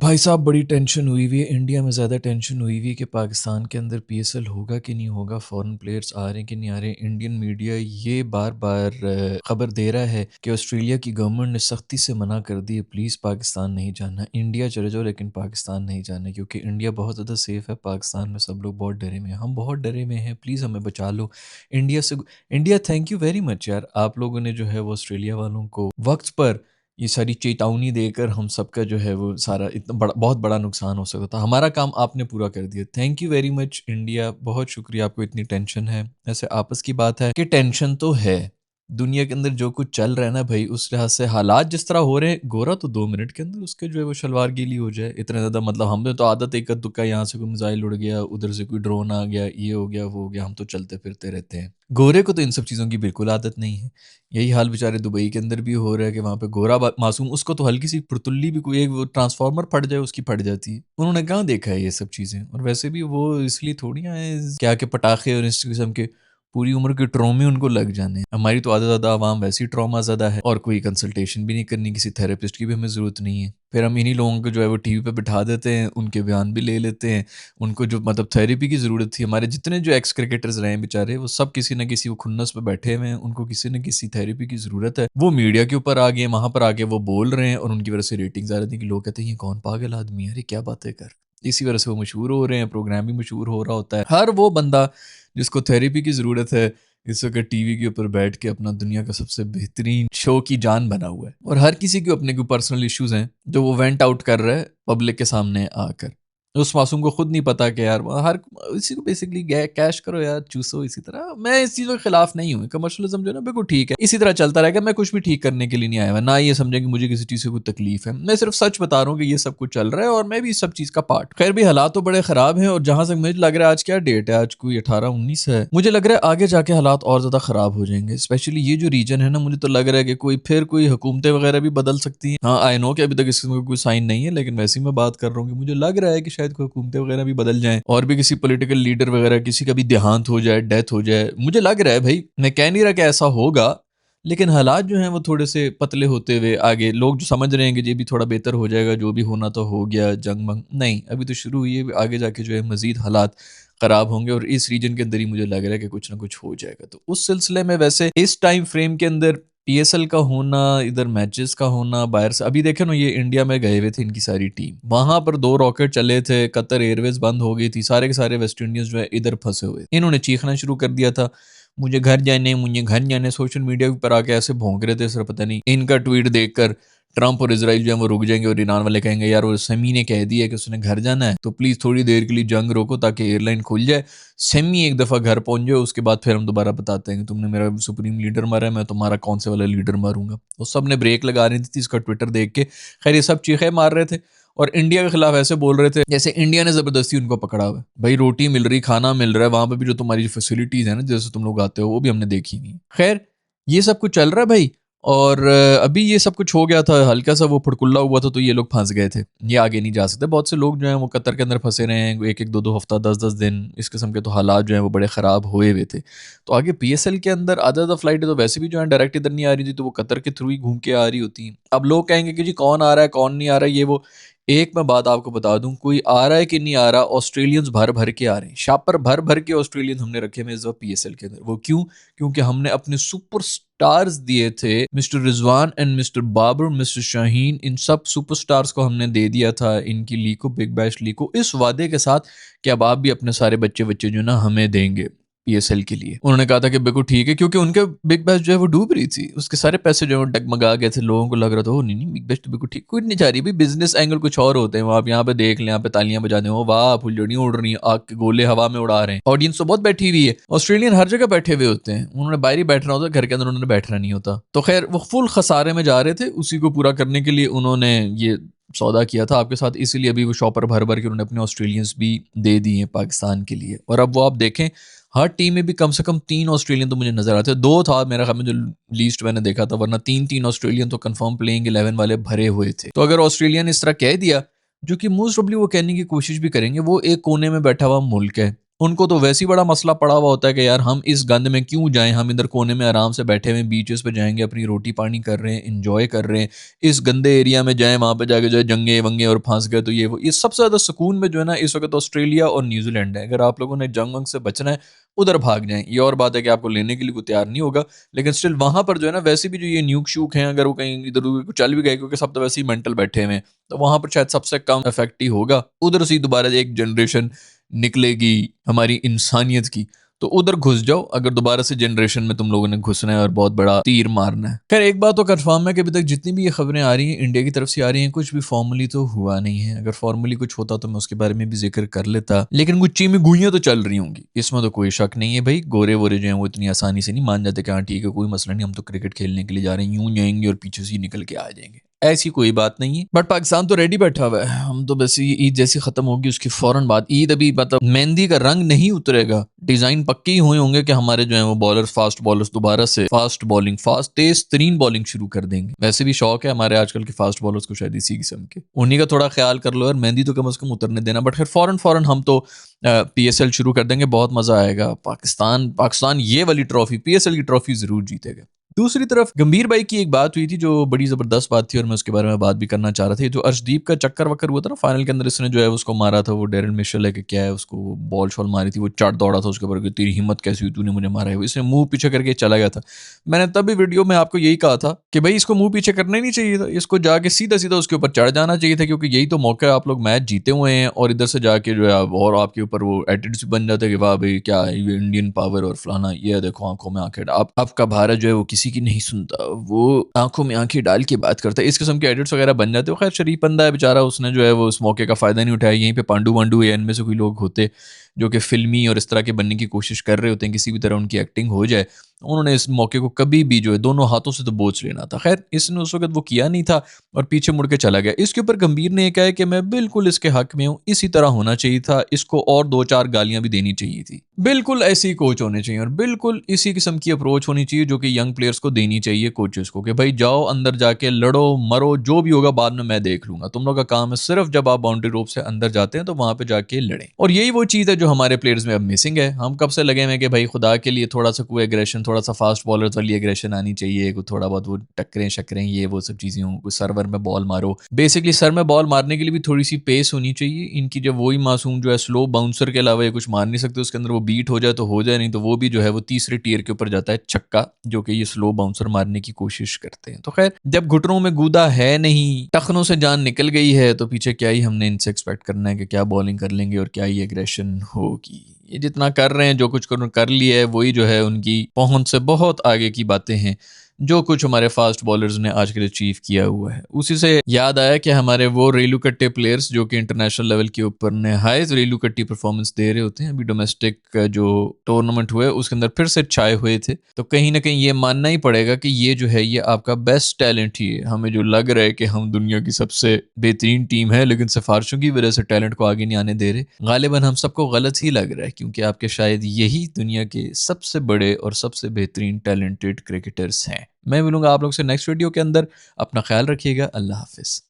भाई साहब बड़ी टेंशन हुई हुई है। इंडिया में ज़्यादा टेंशन हुई हुई है कि पाकिस्तान के अंदर पीएसएल होगा कि नहीं होगा, फॉरेन प्लेयर्स आ रहे हैं कि नहीं आ रहे। इंडियन मीडिया ये बार बार खबर दे रहा है कि ऑस्ट्रेलिया की गवर्नमेंट ने सख्ती से मना कर दी है, प्लीज़ पाकिस्तान नहीं जाना, इंडिया चले जाओ लेकिन पाकिस्तान नहीं जाना, क्योंकि इंडिया बहुत ज़्यादा सेफ़ है। पाकिस्तान में सब लोग बहुत डरे हुए हैं, हम बहुत डरे हुए हैं, प्लीज़ हमें बचा लो इंडिया से। India thank you very much यार, आप लोगों ने जो है वो ऑस्ट्रेलिया वालों को वक्त पर ये सारी चेतावनी देकर हम सबका जो है वो सारा इतना बड़ा बहुत बड़ा नुकसान हो सकता था, हमारा काम आपने पूरा कर दिया। Thank you very much India, बहुत शुक्रिया। आपको इतनी टेंशन है, ऐसे आपस की बात है कि टेंशन तो है। दुनिया के अंदर जो कुछ चल रहा है ना भाई, उस लिहाज से हालात जिस तरह हो रहे हैं, गोरा तो 2 मिनट के अंदर उसके जो है वो शलवार गीली हो जाए, इतना ज़्यादा मतलब हमें तो आदत एक दुक्का, यहाँ से कोई मिसाइल उड़ गया, उधर से कोई ड्रोन आ गया, ये हो गया वो हो गया, हम तो चलते फिरते रहते हैं। गोरे को तो इन सब चीज़ों की बिल्कुल आदत नहीं है। यही हाल बेचारे दुबई के अंदर भी हो रहा है कि वहाँ पे गोरा मासूम, उसको तो हल्की सी फुर्तुल्ली भी, कोई एक वो ट्रांसफार्मर फट जाए उसकी फट जाती है। उन्होंने कहाँ देखा है ये सब चीज़ें, और वैसे भी वो इसलिए थोड़ी आए क्या के पटाखे और इस किस्म के पूरी उम्र के ट्रॉमे उनको लग जाने हैं। हमारी तो आधा ज़्यादा आवाम वैसे ही ट्रॉमा ज़्यादा है, और कोई कंसल्टेशन भी नहीं करनी, किसी थेरेपिस्ट की भी हमें ज़रूरत नहीं है। फिर हम इन्हीं लोगों को जो है वो टीवी पे बिठा देते हैं, उनके बयान भी ले लेते हैं। उनको जो मतलब थेरेपी की ज़रूरत थी, हमारे जितने जो एक्स क्रिकेटर्स रहे हैं बेचारे, वो सब किसी न किसी वो खुन्नस पे बैठे हुए हैं, उनको किसी न किसी थेरेपी की ज़रूरत है। वो मीडिया के ऊपर आ गए, वहाँ पर आके वो बोल रहे हैं, और उनकी वजह से रेटिंग्स आ रही थी कि लोग कहते हैं ये कौन पागल आदमी है, अरे क्या बातें कर। इसी वजह से वो मशहूर हो रहे हैं, प्रोग्राम भी मशहूर हो रहा होता है। हर वो बंदा जिसको थेरेपी की ज़रूरत है, इस वक्त टीवी के ऊपर बैठ के अपना दुनिया का सबसे बेहतरीन शो की जान बना हुआ है, और हर किसी के अपने कोई पर्सनल इश्यूज हैं जो वो वेंट आउट कर रहा है पब्लिक के सामने आकर। उस मासूम को खुद नहीं पता कि यार हर इसी को बेसिकली कैश करो यार, चूसो। इसी तरह मैं इस चीज़ों के खिलाफ नहीं हूँ, कमर्शलिज्म जो है ना बिल्कुल ठीक है, इसी तरह चलता रहेगा। मैं कुछ भी ठीक करने के लिए नहीं आया हुआ, ना ये समझें कि मुझे किसी चीज़ से कोई तकलीफ है। मैं सिर्फ सच बता रहा हूँ कि ये सब कुछ चल रहा है, और मैं भी इस सब चीज़ का पार्ट। खैर भी हालात तो बड़े ख़राब हैं, और जहाँ तक मुझे लग रहा है, आज क्या डेट है, आज कोई 18-19 है, मुझे लग रहा है आगे जाके हालात और ज़्यादा ख़राब हो जाएंगे। स्पेशली ये जो रीजन है ना, मुझे तो लग रहा है कि कोई हुकूमतें वगैरह भी बदल सकती हैं। हाँ, आई नो कि अभी तक इसमें कोई साइन नहीं है, लेकिन वैसे ही मैं बात कर रहा हूँ कि मुझे लग रहा है कि शायद कोई हुकूमतें वगैरह भी बदल जाएं, और भी किसी पॉलिटिकल लीडर वगैरह किसी का भी देहांत हो जाए, डेथ हो जाए। मुझे लग रहा है भाई, मैं कह नहीं रहा कि ऐसा होगा, लेकिन हालात जो हैं वो थोड़े से पतले होते हुए आगे लोग जो समझ रहे हैं कि ये भी थोड़ा बेहतर हो जाएगा, जो भी होना तो हो गया, जंग मंग नहीं, अभी तो शुरू हुई है, आगे जाके जो है मजीद हालात खराब होंगे, और इस रीजन के अंदर ही मुझे लग रहा है कि कुछ ना कुछ हो जाएगा। तो उस सिलसिले में वैसे इस टाइम फ्रेम के अंदर पीएसएल का होना, इधर मैचेस का होना बाहर से, अभी देखे ना, ये इंडिया में गए हुए थे इनकी सारी टीम, वहां पर 2 रॉकेट चले थे, कतर एयरवेज बंद हो गई थी, सारे के सारे वेस्ट इंडीज जो है इधर फंसे हुए, इन्होंने चीखना शुरू कर दिया था, मुझे घर जाने, मुझे घर जाने। सोशल मीडिया के ऊपर आके ऐसे भौंक रहे थे, सर पता नहीं इनका ट्वीट देखकर ट्रंप और इसराइल जो है वो रुक जाएंगे, और ईरान वाले कहेंगे यार वो सेमी ने कह दिया कि उसने घर जाना है, तो प्लीज थोड़ी देर के लिए जंग रोको ताकि एयरलाइन खुल जाए, सेमी एक दफा घर पहुंच जाए, उसके बाद फिर हम दोबारा बताते हैं कि तुमने मेरा सुप्रीम लीडर मारा है, मैं तुम्हारा कौन से वाला लीडर मारूंगा। तो सब ने ब्रेक लगा रही थी इसका ट्विटर देख के। खैर ये सब चीखे मार रहे थे, और इंडिया के खिलाफ ऐसे बोल रहे थे जैसे इंडिया ने जबरदस्ती उनको पकड़ा हुआ है। भाई रोटी मिल रही, खाना मिल रहा है, वहां पे भी जो तुम्हारी फैसिलिटीज है ना, जैसे तुम लोग आते हो, वो भी हमने देखी नहीं। खैर ये सब कुछ चल रहा है भाई, और अभी ये सब कुछ हो गया था, हल्का सा वो फुड़कुल्ला हुआ था, तो ये लोग फंस गए थे, ये आगे नहीं जा सकते। बहुत से लोग जो हैं वो कतर के अंदर फंसे रहे हैं, एक एक दो दो हफ्ता, 10-10 दिन, इस किस्म के तो हालात जो हैं वो बड़े ख़राब हुए हुए थे। तो आगे पीएसएल के अंदर आधा आधा फ्लाइट तो वैसे भी जो है डायरेक्ट इधर नहीं आ रही थी, तो वो कतर के थ्रू ही घूम के आ रही होती हैं। अब लोग कहेंगे कि जी कौन आ रहा है कौन नहीं आ रहा है, ये वो। एक मैं बात आपको बता दूं, कोई आ रहा है कि नहीं आ रहा, ऑस्ट्रेलियंस भर भर के आ रहे हैं, शापर भर भर के ऑस्ट्रेलियंस हमने रखे हैं इस वक्त पीएसएल के अंदर। वो क्यों? क्योंकि हमने अपने सुपर स्टार्स दिए थे, mister Rizwan and mister Babar, mister Shaheen, इन सब सुपरस्टार्स को हमने दे दिया था इनकी लीग को, बिग बैश लीग को, इस वादे के साथ कि अब आप भी अपने सारे बच्चे बच्चे जो ना हमें देंगे पीएसएल के लिए। उन्होंने कहा था कि बिल्कुल ठीक है, क्योंकि उनके बिग बैश जो है वो डूब रही थी, उसके सारे पैसे जो है डगमगा गए थे, लोगों को लग रहा था ओ नहीं नहीं बिग बैश तो बिल्कुल ठीक, कोई नहीं जा रही भाई, बिजनेस एंगल कुछ और होते हैं। वो आप यहाँ पे देख लें, यहाँ पे तालियां बजा दें, वाह फुलझड़ियां उड़ रही हैं, आग के गोले हवा में उड़ा रहे हैं, ऑडियंस तो बहुत बैठी हुई है। ऑस्ट्रेलियन हर जगह बैठे हुए होते हैं, उन्होंने बाहर ही बैठना होता है, घर के अंदर उन्होंने बैठना नहीं होता। तो खैर वो फुल खसारे में जा रहे थे, उसी को पूरा करने के लिए उन्होंने ये सौदा किया था आपके साथ, इसीलिए अभी वो शॉपर भर भर के उन्होंने अपने ऑस्ट्रेलियंस भी दे दिए हैं पाकिस्तान के लिए। और अब वो आप देखें, हर टीम में भी कम से कम 3 ऑस्ट्रेलियन तो मुझे नजर आते हैं, 2 था मेरा ख्याल में जो लीस्ट मैंने देखा था, वरना 3-3 ऑस्ट्रेलियन तो कंफर्म प्लेइंग 11 वाले भरे हुए थे। तो अगर ऑस्ट्रेलिया ने इस तरह कह दिया, जो कि मोस्ट प्रोबेबली वो कहने की कोशिश भी करेंगे, वो एक कोने में बैठा हुआ मुल्क है, उनको तो वैसे ही बड़ा मसला पड़ा हुआ होता है कि यार हम इस गंद में क्यों जाएं, हम इधर कोने में आराम से बैठे हुए बीचेस पे जाएंगे, अपनी रोटी पानी कर रहे हैं, इंजॉय कर रहे हैं, इस गंदे एरिया में जाएं, वहां पे जाके जो है जंगे वंगे और फंस गए तो ये सबसे ज्यादा सुकून में जो है ना इस वक्त ऑस्ट्रेलिया और न्यूजीलैंड है। अगर आप लोगों ने जंग वंग से बचना है उधर भाग जाएं। ये और बात है कि आपको लेने के लिए कोई तैयार नहीं होगा, लेकिन स्टिल वहां पर जो है ना वैसे भी जो ये न्यूक शूक हैं अगर वो कहीं इधर उधर चल भी गए, क्योंकि सब तो वैसे ही मेंटल बैठे हुए हैं, तो वहां पर शायद सबसे कम इफेक्ट ही होगा। उधर से ही दोबारा एक जनरेशन निकलेगी हमारी इंसानियत की, तो उधर घुस जाओ अगर दोबारा से जनरेशन में तुम लोगों ने घुसना है और बहुत बड़ा तीर मारना है। खैर एक बात तो कंफर्म है कि अभी तक जितनी भी ये खबरें आ रही हैं इंडिया की तरफ से आ रही हैं, कुछ भी फॉर्मली तो हुआ नहीं है। अगर फॉर्मली कुछ होता तो मैं उसके बारे में भी जिक्र कर लेता, लेकिन कुछ चीमी गुइयां तो चल रही होंगी, इसमें तो कोई शक नहीं है। भाई गोरे वोरे जो है वो इतनी आसानी से नहीं मान जाते कि हाँ ठीक है कोई मसला नहीं, हम तो क्रिकेट खेलने के लिए जा रहे हैं, यूं जाएंगे और पीछे से ही निकल के आ जाएंगे, ऐसी कोई बात नहीं है। बट पाकिस्तान तो रेडी बैठा हुआ है, हम तो बस ये ईद जैसी खत्म होगी उसकी फौरन बाद, ईद अभी मतलब मेहंदी का रंग नहीं उतरेगा, डिजाइन पक्के ही हुए होंगे कि हमारे जो है वो बॉलर्स फास्ट बॉलर्स दोबारा से फास्ट बॉलिंग फास्ट तेज तरीन बॉलिंग शुरू कर देंगे। वैसे भी शौक है हमारे आजकल के फास्ट बॉलर्स को शायद इसी किस्म के, उन्हीं का थोड़ा ख्याल कर लो और मेहंदी तो कम से कम उतरने देना। बट फिर फौरन फौरन हम तो PSL शुरू कर देंगे, बहुत मजा आएगा। पाकिस्तान पाकिस्तान ये वाली ट्रॉफी PSL की ट्रॉफी जरूर जीतेगा। दूसरी तरफ गंभीर भाई की एक बात हुई थी जो बड़ी जबरदस्त बात थी और मैं उसके बारे में बात भी करना चाह रहा था। जो अर्शदीप का चक्कर वक्कर हुआ था ना फाइनल के अंदर, इसने जो है उसको मारा था, वो डेरन मिशेल है कि क्या है, उसको बॉल शॉल मारी थी, वो चढ़ दौड़ा था उसके ऊपर कि तेरी हिम्मत कैसी हुई तूने मुझे मारा है, इसने मुंह पीछे करके चला गया था। मैंने तब भी वीडियो में आपको यही कहा था कि भाई इसको मुंह पीछे करना ही नहीं चाहिए था, इसको जाके सीधा सीधा उसके ऊपर चढ़ जाना चाहिए था, क्योंकि यही तो मौका है, आप लोग मैच जीते हुए हैं और इधर से जाके जो है और आपके ऊपर वो एटीट्यूड बन जाता है कि वाह भाई क्या है ये इंडियन पावर और फलाना, ये देखो आंखों में आंखें, आप आपका भारत जो है वो किसी की नहीं सुनता, वो आंखों में आंखें डाल के बात करता है, इस किस्म के एडिट्स वगैरह बन जाते हो। खैर शरीफ बंदा है बेचारा, उसने जो है वो उस मौके का फायदा नहीं उठाया। यहीं पे पांडु वांडू या इनमें से कोई लोग होते जो कि फिल्मी और इस तरह के बनने की कोशिश कर रहे होते हैं, किसी भी तरह उनकी एक्टिंग हो जाए, उन्होंने इस मौके को कभी भी जो है दोनों हाथों से तो बोझ लेना था। खैर इसने उस वक्त वो किया नहीं था और पीछे मुड़ के चला गया। इसके ऊपर गंभीर ने कहा है कि मैं बिल्कुल इसके हक में हूँ, इसी तरह होना चाहिए था, इसको और दो चार गालियां भी देनी चाहिए थी, बिल्कुल ऐसे ही कोच होने चाहिए और बिल्कुल इसी किस्म की अप्रोच होनी चाहिए जो कि यंग प्लेयर्स को देनी चाहिए कोचेस को, कि भाई जाओ अंदर जाके लड़ो मरो जो भी होगा बाद में मैं देख लूंगा, तुम लोग का काम है सिर्फ जब आप बाउंड्री रोप से अंदर जाते हैं तो वहां पे जाके लड़ें। और यही वो चीज है जो हमारे प्लेयर्स में अब मिसिंग है। हम कब से लगे हुए हैं कि भाई खुदा के लिए थोड़ा सा कोई एग्रेशन, थोड़ा सा फास्ट बॉलर्स वाली एग्रेशन आनी चाहिए, थोड़ा बहुत वो टक्करें शक्करें ये वो सब चीजें हों, सर्वर में बॉल मारो, बेसिकली सर में बॉल मारने के लिए भी थोड़ी सी पेस होनी चाहिए इनकी। जब वही मासूम जो है स्लो बाउंसर के अलावा ये कुछ मार नहीं सकते, उसके अंदर वो बीट हो जाए तो हो जाए, नहीं तो वो भी जो है वो तीसरे टीयर के ऊपर जाता है छक्का, जो कि ये स्लो बाउंसर मारने की कोशिश करते हैं। तो खैर जब घुटनों में गूदा है नहीं, टखनों से जान निकल गई है, तो पीछे क्या ही हमने इनसे एक्सपेक्ट करना है कि क्या बॉलिंग कर लेंगे और क्या ही एग्रेशन होगी। ये जितना कर रहे हैं जो कुछ कर लिया है वही जो है उनकी पहुंच से बहुत आगे की बातें हैं। जो कुछ हमारे फास्ट बॉलर्स ने आज के लिए अचीव किया हुआ है, उसी से याद आया कि हमारे वो रेलू कट्टे प्लेयर्स जो कि इंटरनेशनल लेवल के ऊपर नहायत रेलू कट्टी परफॉर्मेंस दे रहे होते हैं, अभी डोमेस्टिक जो टूर्नामेंट हुए उसके अंदर फिर से छाए हुए थे, तो कहीं ना कहीं ये मानना ही पड़ेगा कि ये जो है ये आपका बेस्ट टैलेंट ही है। हमें जो लग रहा है कि हम दुनिया की सबसे बेहतरीन टीम है लेकिन सिफारिशों की वजह से टैलेंट को आगे नहीं आने दे रहे, गालिबन हम सबको गलत ही लग रहा है, क्योंकि आपके शायद यही दुनिया के सबसे बड़े और सबसे बेहतरीन टैलेंटेड क्रिकेटर्स हैं। मैं मिलूंगा आप लोग से नेक्स्ट वीडियो के अंदर, अपना ख्याल रखिएगा, अल्लाह हाफिज।